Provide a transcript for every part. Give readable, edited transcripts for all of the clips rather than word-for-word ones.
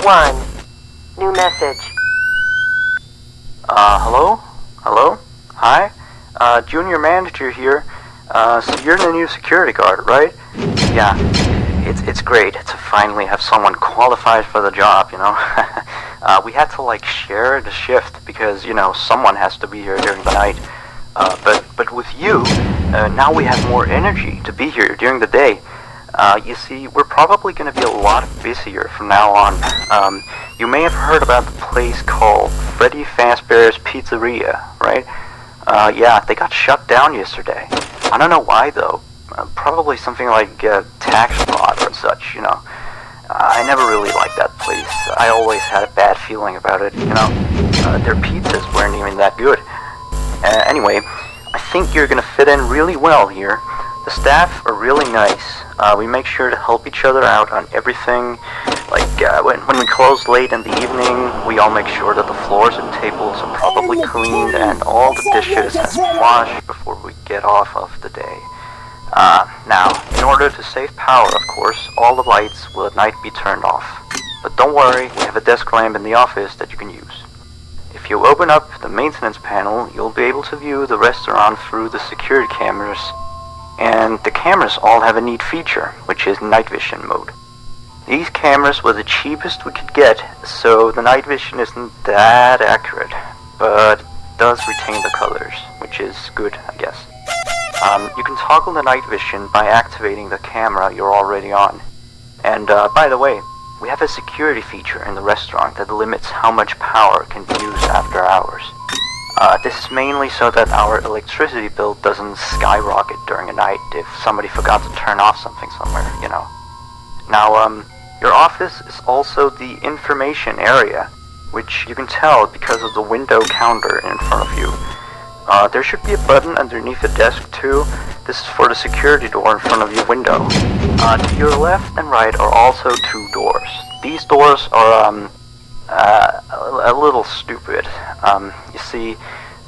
1. New message. Hello? Hello? Hi? Junior manager here. So you're the new security guard, right? Yeah, it's great to finally have someone qualified for the job, you know? We had to, like, share the shift because, you know, someone has to be here during the night. But with you, now we have more energy to be here during the day. You see, we're probably going to be a lot busier from now on. You may have heard about the place called Freddy Fazbear's Pizzeria, right? Yeah, they got shut down yesterday. I don't know why, though. Probably something like tax fraud or such, you know. I never really liked that place. I always had a bad feeling about it, you know. Their pizzas weren't even that good. Anyway, I think you're gonna fit in really well here. The staff are really nice. We make sure to help each other out on everything. Like, when we close late in the evening, we all make sure that the floors and tables are properly cleaned and all the dishes have been washed before we get off of the day. Now, in order to save power, of course, all the lights will at night be turned off. But don't worry, we have a desk lamp in the office that you can use. If you open up the maintenance panel, you'll be able to view the restaurant through the security cameras. And the cameras all have a neat feature, which is night vision mode. These cameras were the cheapest we could get, so the night vision isn't that accurate, but it does retain the colors, which is good, I guess. You can toggle the night vision by activating the camera you're already on. And by the way, we have a security feature in the restaurant that limits how much power can be used after hours. This is mainly so that our electricity bill doesn't skyrocket during a night if somebody forgot to turn off something somewhere, you know. Now, your office is also the information area, which you can tell because of the window counter in front of you. There should be a button underneath the desk too. This is for the security door in front of your window. To your left and right are also two doors. These doors are, a little stupid. You see,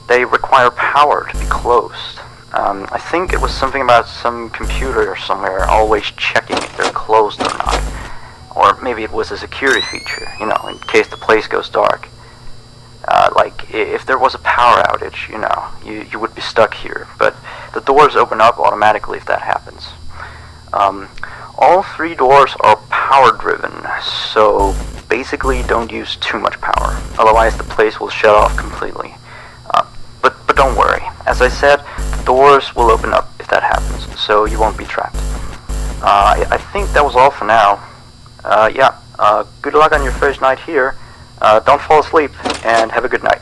they require power to be closed. I think it was something about some computer somewhere always checking if they're closed or not. Or maybe it was a security feature, you know, in case the place goes dark. Like, if there was a power outage, you know, you would be stuck here. But the doors open up automatically if that happens. All three doors are power-driven, so basically don't use too much power. Otherwise, the place will shut off completely. But don't worry. As I said, the doors will open up if that happens, so you won't be trapped. I think that was all for now. Yeah, good luck on your first night here. Don't fall asleep, and have a good night.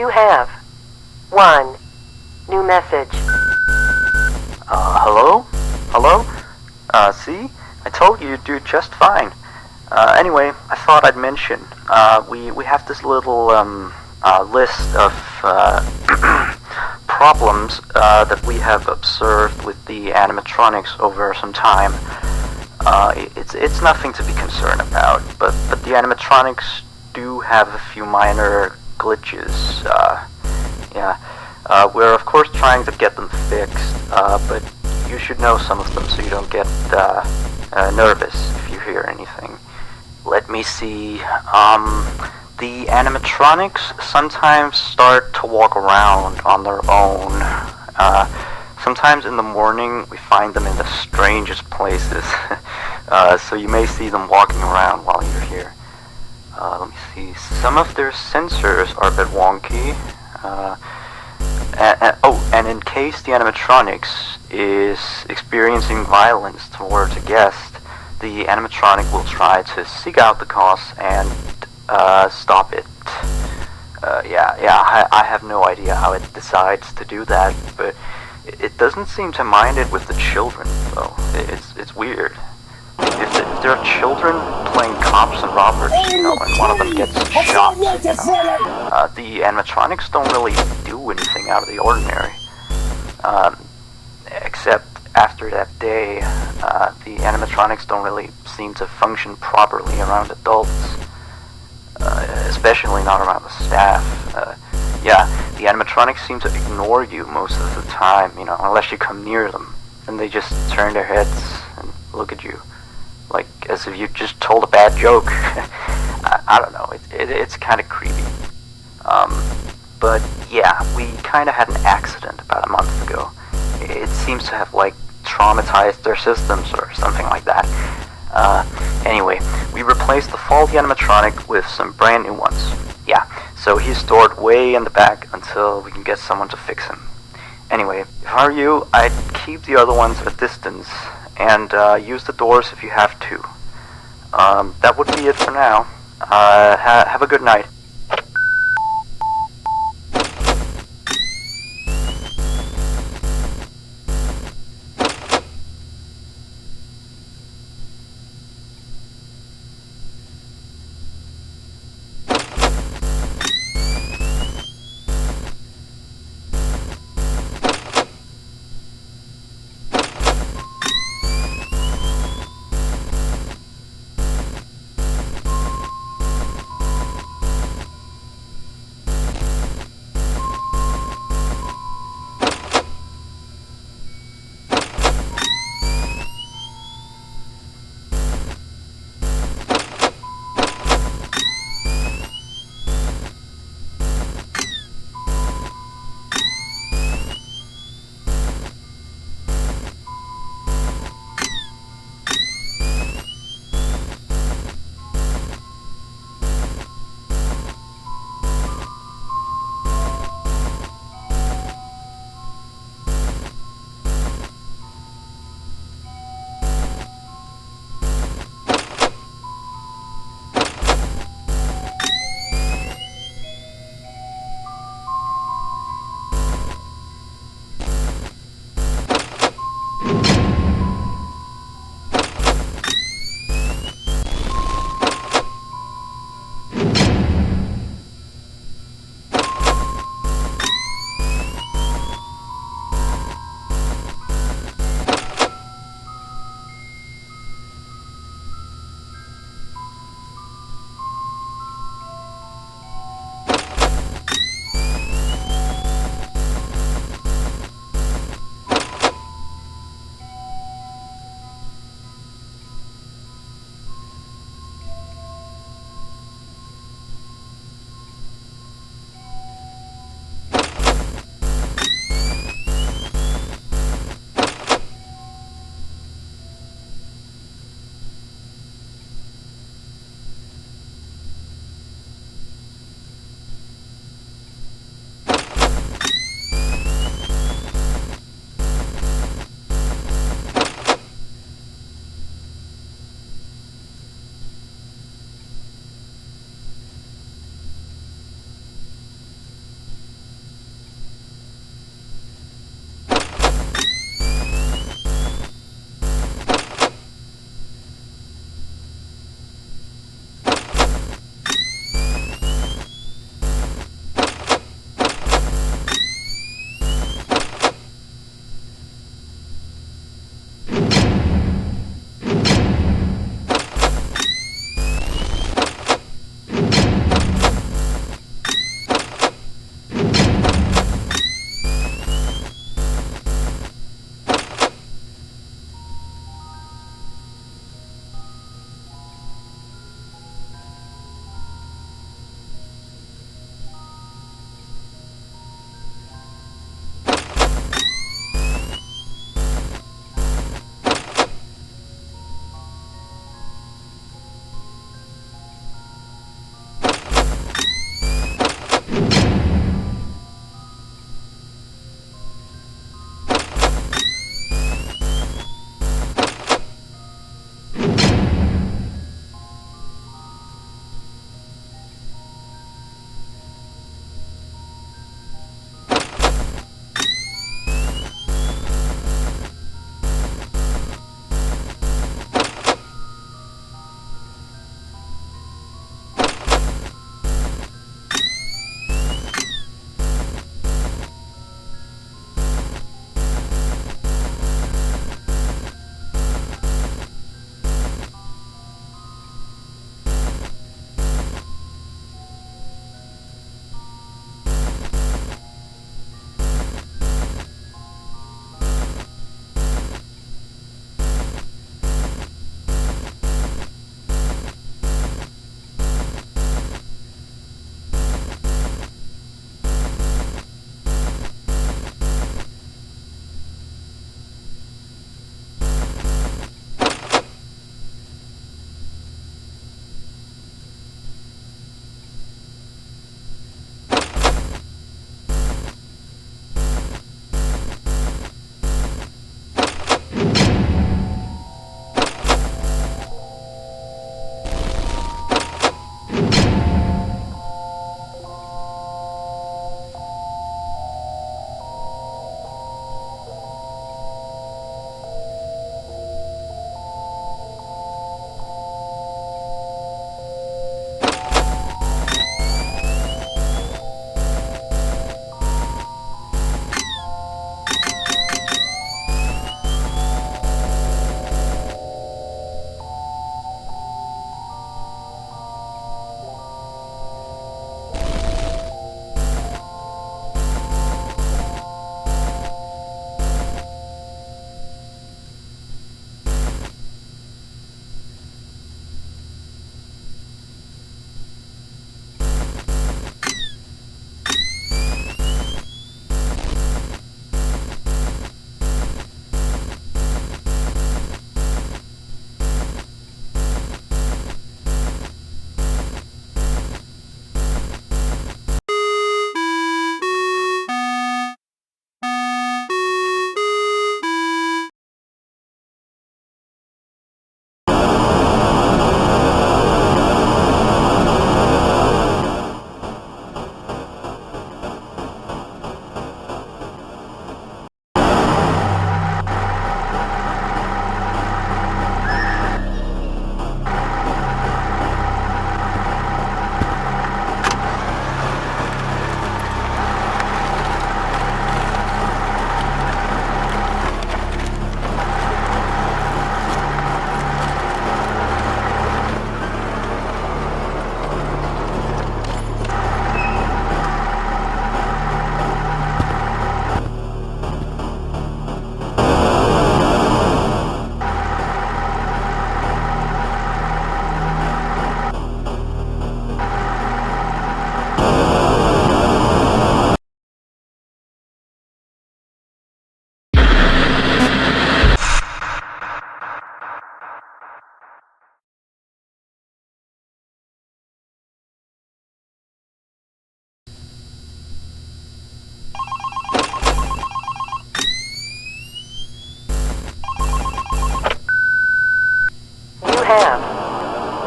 You have 1 new message. Hello? Hello? See? I told you you'd do just fine. Anyway, I thought I'd mention, we have this little, list of, problems, that we have observed with the animatronics over some time. It's nothing to be concerned about, but the animatronics do have a few minor glitches. Yeah. We're of course trying to get them fixed, but you should know some of them so you don't get nervous if you hear anything. Let me see. The animatronics sometimes start to walk around on their own. Sometimes in the morning we find them in the strangest places. So you may see them walking around while you're here. Let me see. Some of their sensors are a bit wonky. And in case the animatronics is experiencing violence towards a guest, the animatronic will try to seek out the cause and stop it. I have no idea how it decides to do that, but it doesn't seem to mind it with the children, though. It's weird. If there are children playing cops and robbers, and one of them gets shot, the animatronics don't really do anything out of the ordinary. Except after that day, the animatronics don't really seem to function properly around adults, especially not around the staff. The animatronics seem to ignore you most of the time, unless you come near them, and they just turn their heads and look at you, like as if you just told a bad joke. I don't know, it's kind of creepy. But yeah, we kind of had an accident about a month ago. It seems to have, traumatized their systems or something like that. Anyway, we replaced the faulty animatronic with some brand new ones. Yeah, so he's stored way in the back until we can get someone to fix him. Anyway, if I were you, I'd keep the other ones at a distance, and use the doors if you have to. That would be it for now. Have a good night.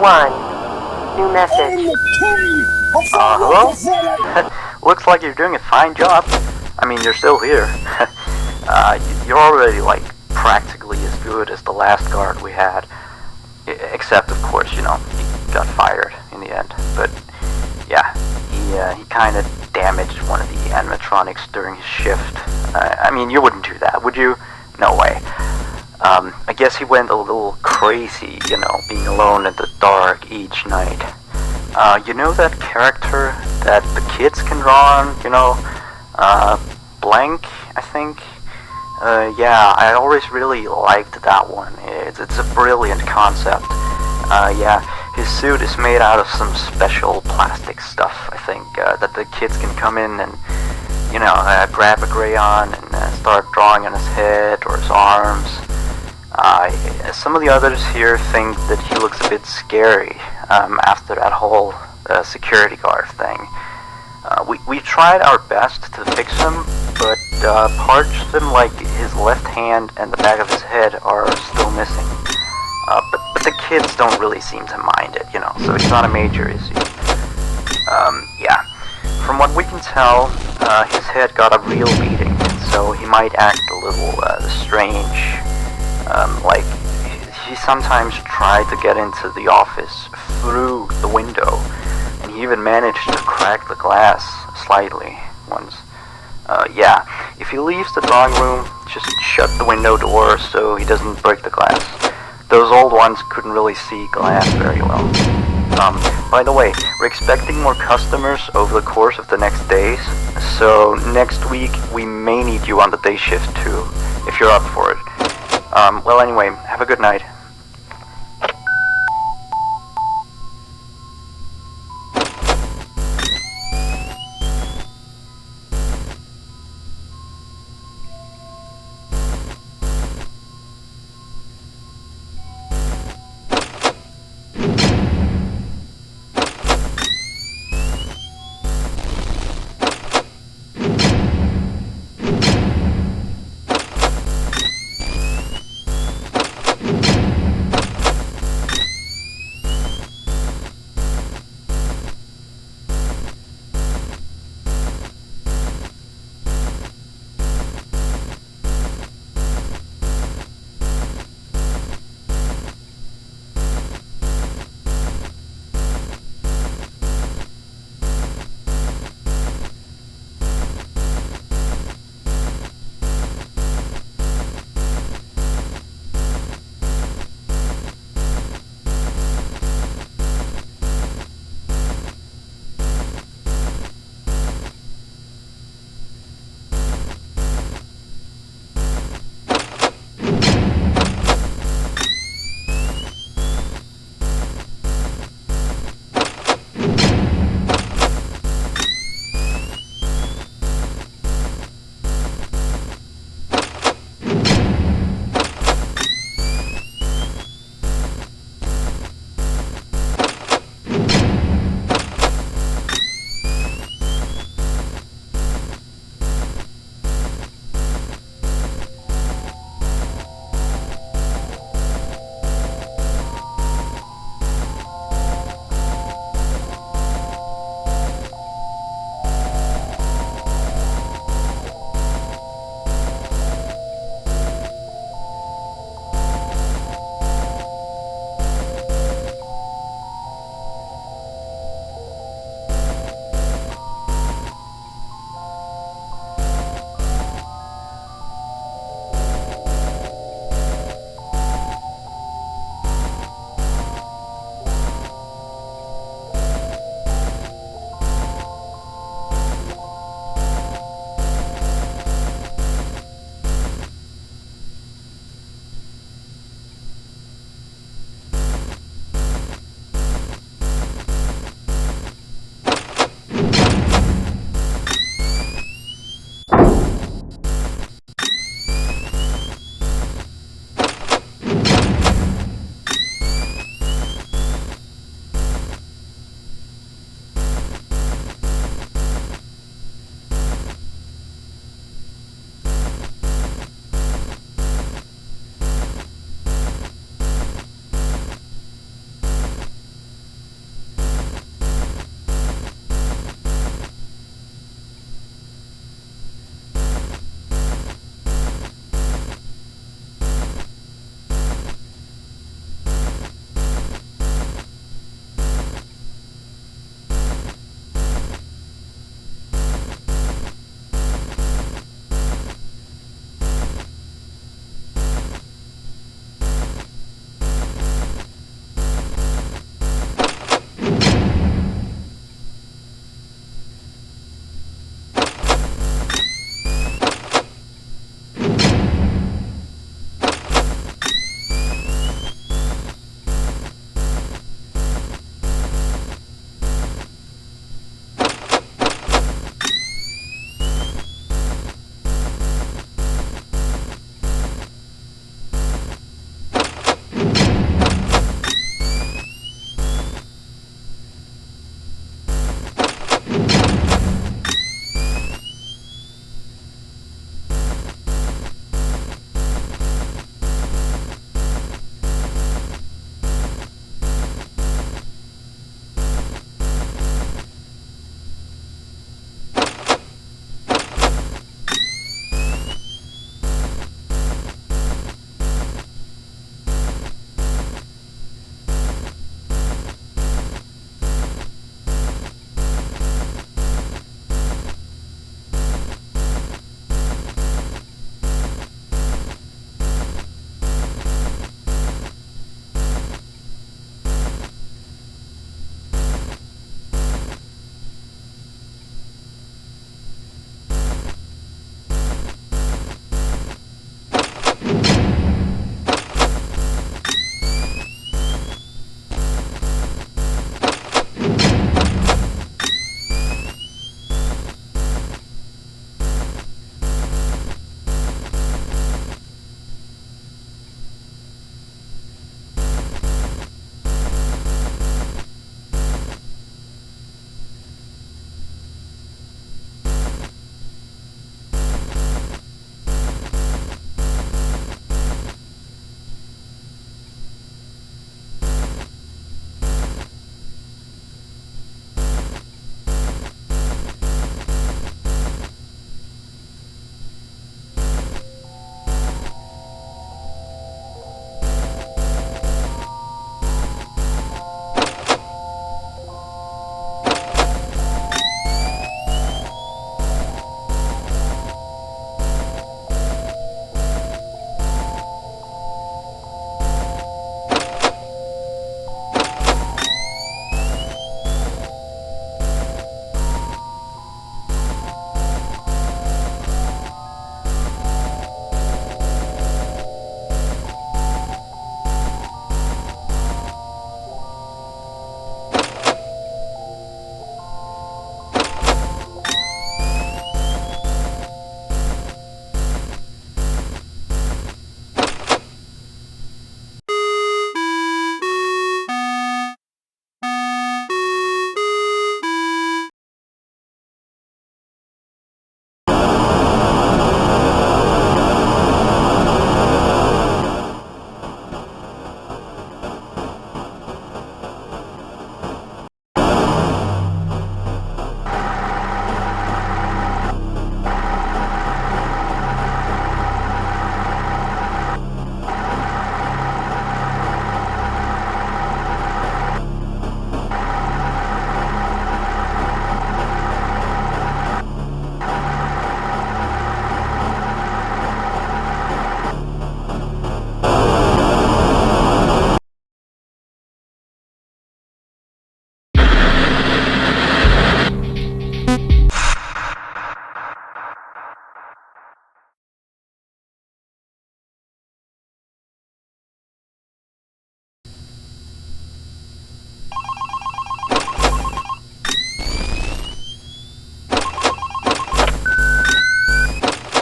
1. New message. Hello? Looks like you're doing a fine job. I mean, you're still here. You're already, like, practically as good as the last guard we had. Except, of course, you know, he got fired in the end. But, yeah, he kind of damaged one of the animatronics during his shift. I mean, you wouldn't do that, would you? No way. I guess he went a little crazy, you know, being alone in the dark each night. You know that character that the kids can draw on, you know? Blank, I think? Yeah, I always really liked that one. It's a brilliant concept. Yeah, his suit is made out of some special plastic stuff, I think, that the kids can come in and, you know, grab a crayon and start drawing on his head or his arms. Some of the others here think that he looks a bit scary after that whole security guard thing. We tried our best to fix him, but parts of him, like his left hand and the back of his head, are still missing. But the kids don't really seem to mind it, you know, so it's not a major issue. Yeah. From what we can tell, his head got a real beating, so he might act a little strange. Like, he sometimes tried to get into the office through the window, and he even managed to crack the glass slightly once. Yeah, if he leaves the drawing room, just shut the window door so he doesn't break the glass. Those old ones couldn't really see glass very well. By the way, we're expecting more customers over the course of the next days, so next week we may need you on the day shift too, if you're up for it. Well anyway, have a good night.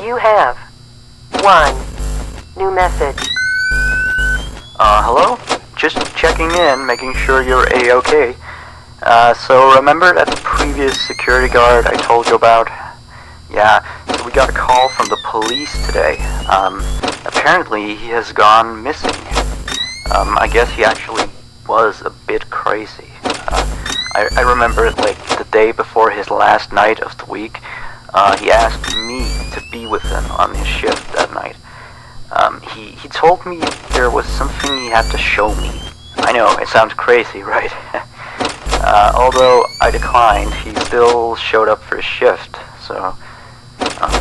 You have 1 new message. Hello? Just checking in, making sure you're A-okay. So remember that previous security guard I told you about? Yeah, so we got a call from the police today. Apparently he has gone missing. I guess he actually was a bit crazy. I remember, like, the day before his last night of the week, he asked me to be with him on his shift that night. He told me there was something he had to show me. I know, it sounds crazy, right? Although I declined, he still showed up for his shift, so...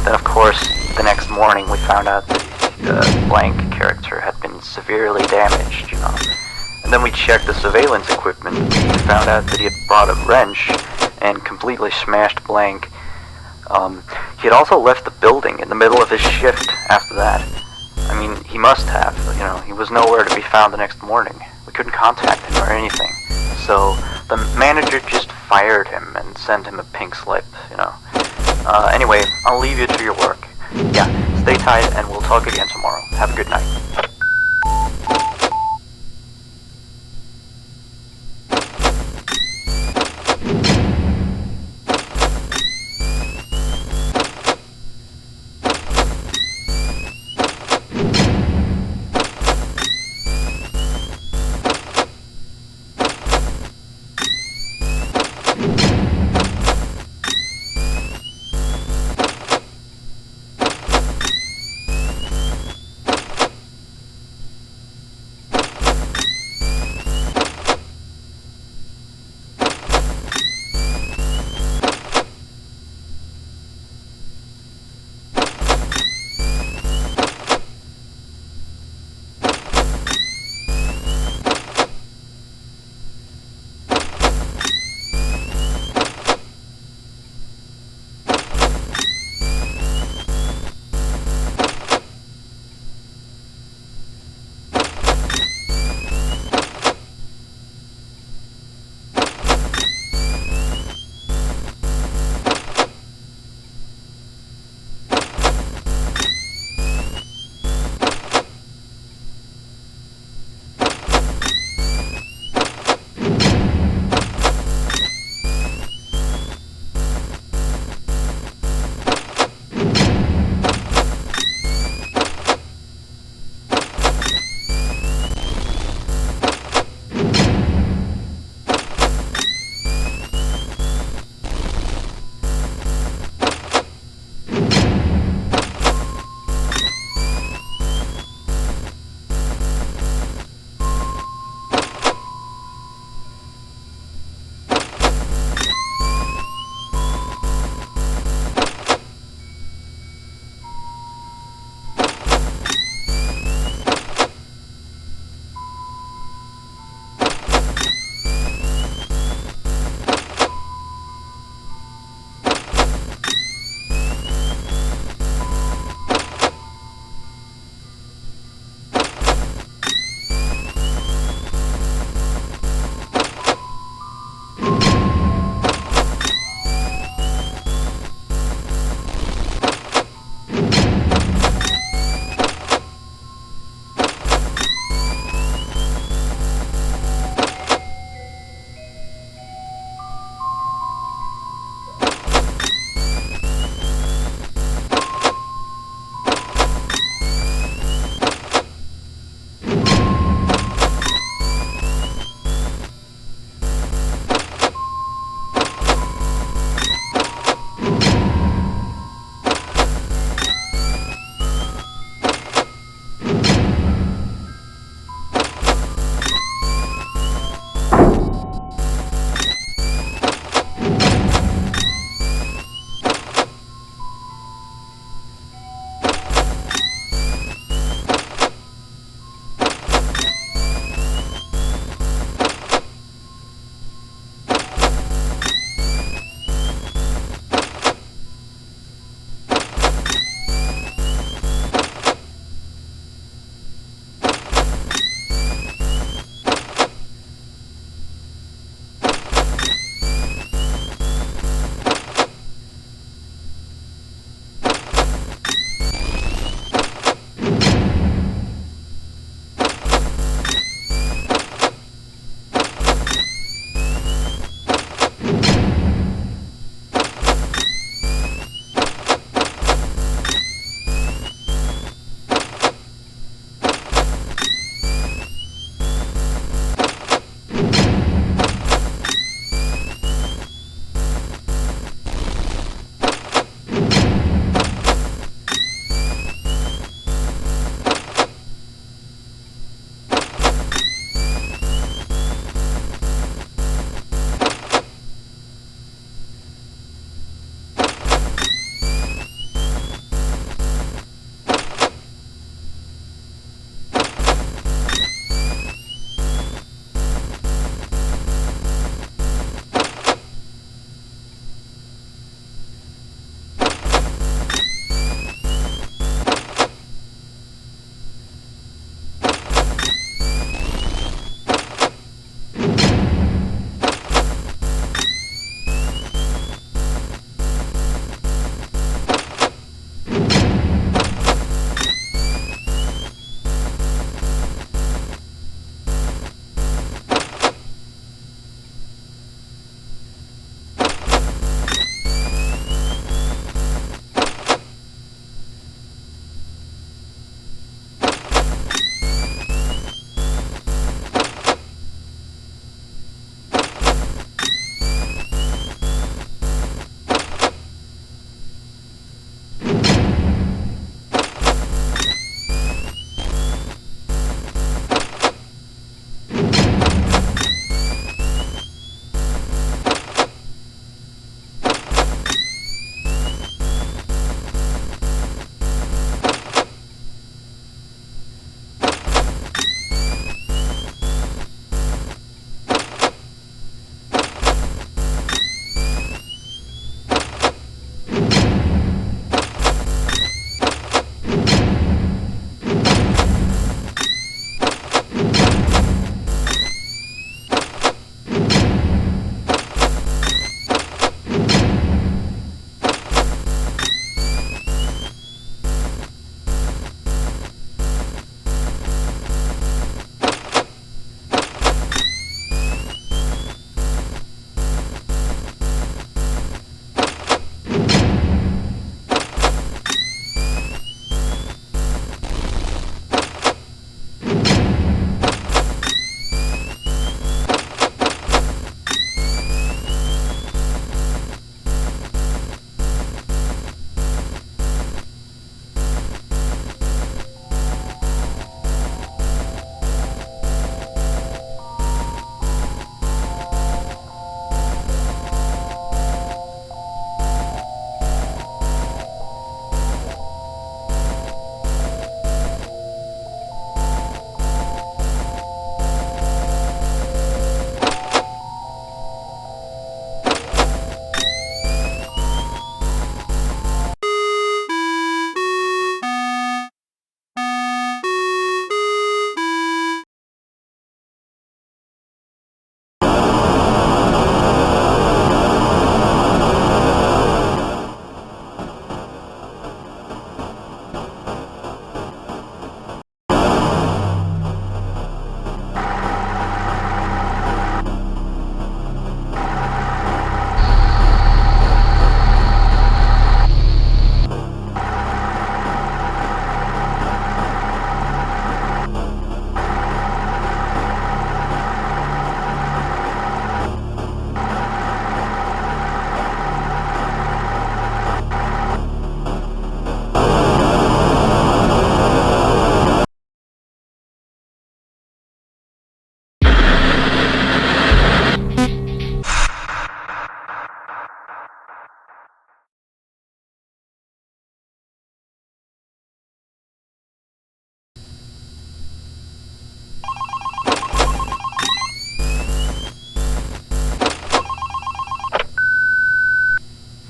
then of course, the next morning we found out that the blank character had been severely damaged, you know. And then we checked the surveillance equipment, and we found out that he had brought a wrench and completely smashed blank. He had also left the building in the middle of his shift after that. I mean, he must have, you know, he was nowhere to be found the next morning. We couldn't contact him or anything. So, the manager just fired him and sent him a pink slip, you know. Anyway, I'll leave you to your work. Yeah, stay tight and we'll talk again tomorrow. Have a good night.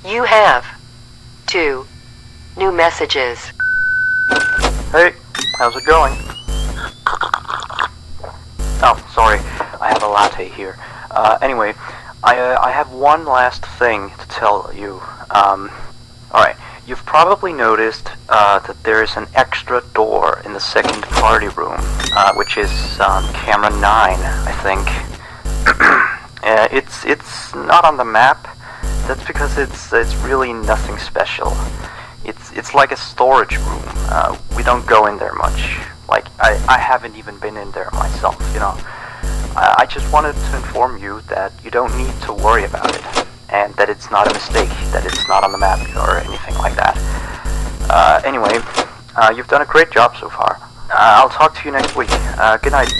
You have 2 new messages. Hey, how's it going? Oh, sorry, I have a latte here. Anyway, I have one last thing to tell you. Alright, you've probably noticed that there is an extra door in the second party room, which is camera 9, I think. It's not on the map. That's because it's really nothing special. It's like a storage room. We don't go in there much. Like, I haven't even been in there myself, you know. I just wanted to inform you that you don't need to worry about it, and that it's not a mistake, that it's not on the map or anything like that. Anyway, you've done a great job so far. I'll talk to you next week. Good night.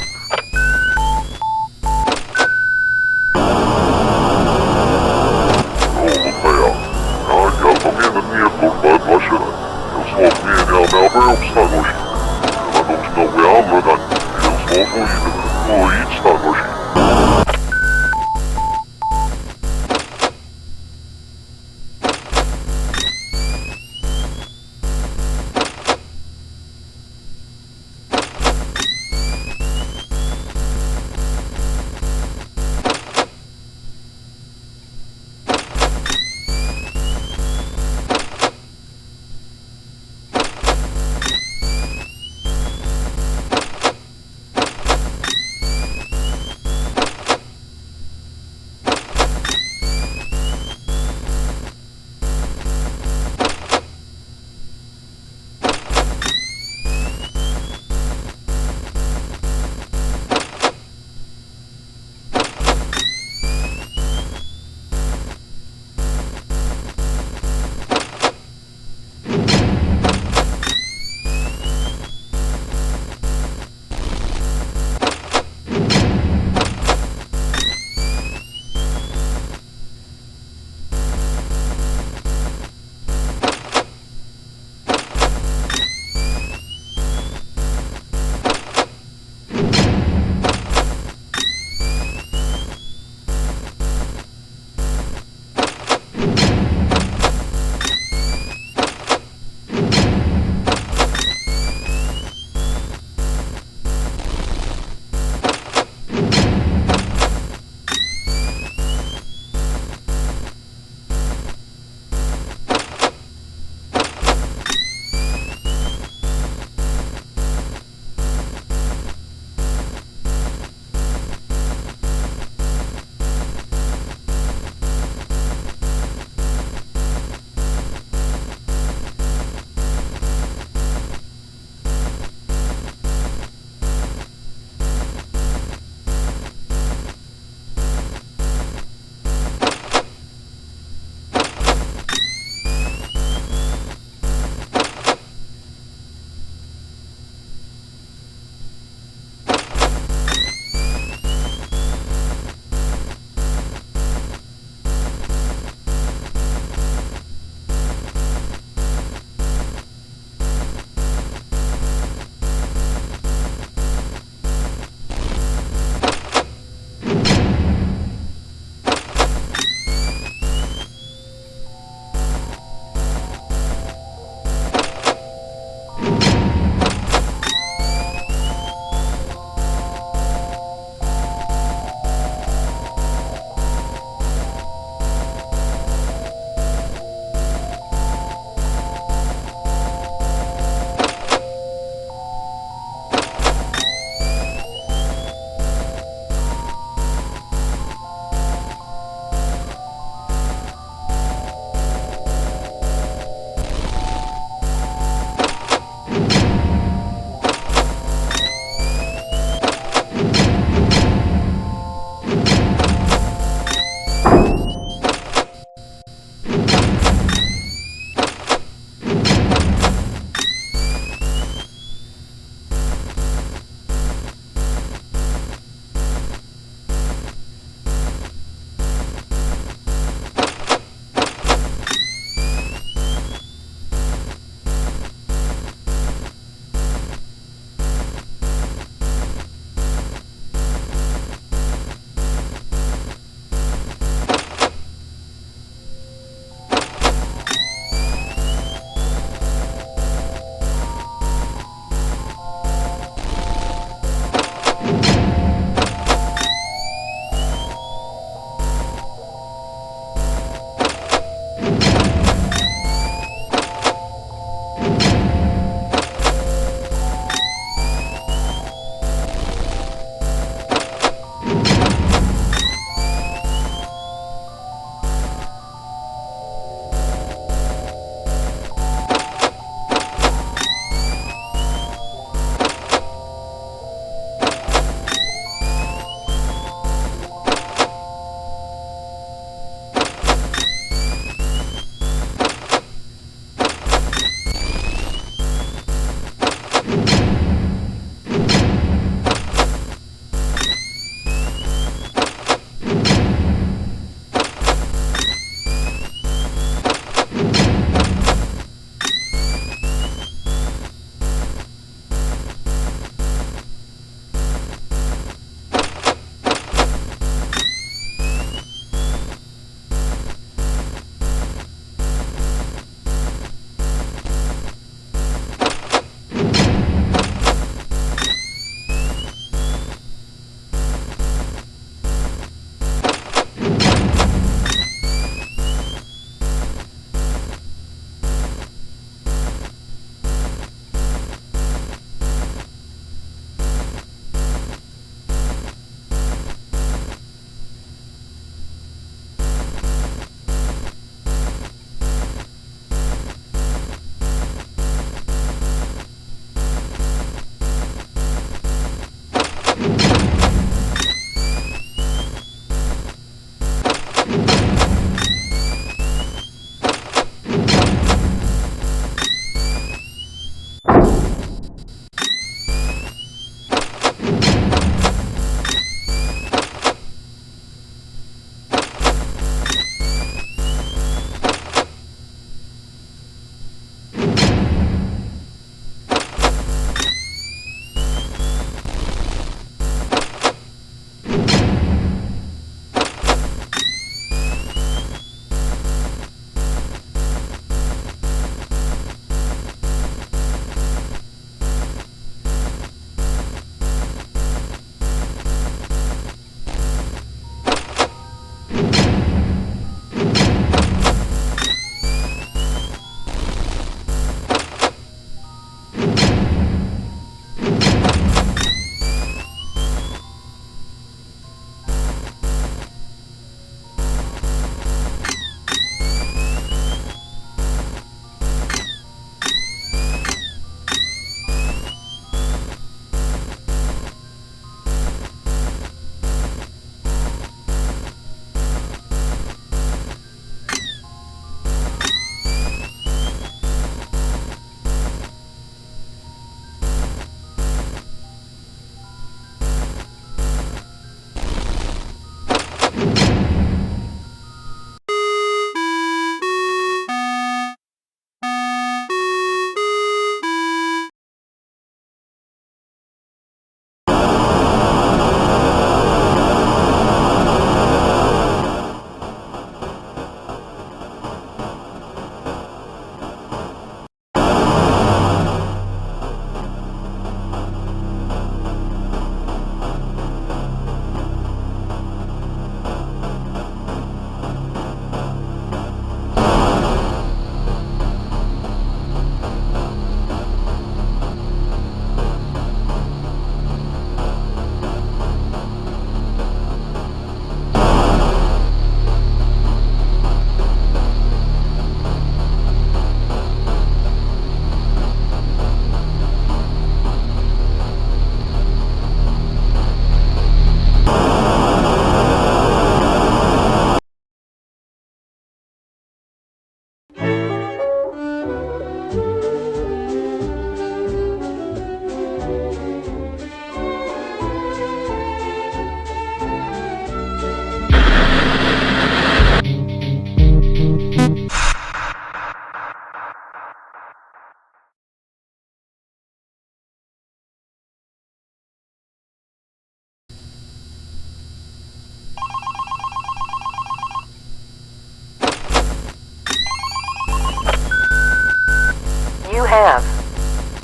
have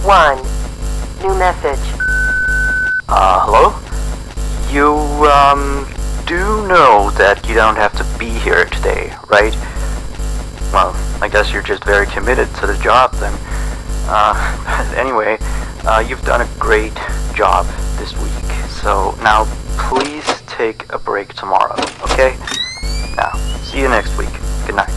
1 new message. Hello? You, do know that you don't have to be here today, right? Well, I guess you're just very committed to the job then. Anyway, you've done a great job this week, so now please take a break tomorrow, okay? Now, see you next week. Good night.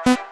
1.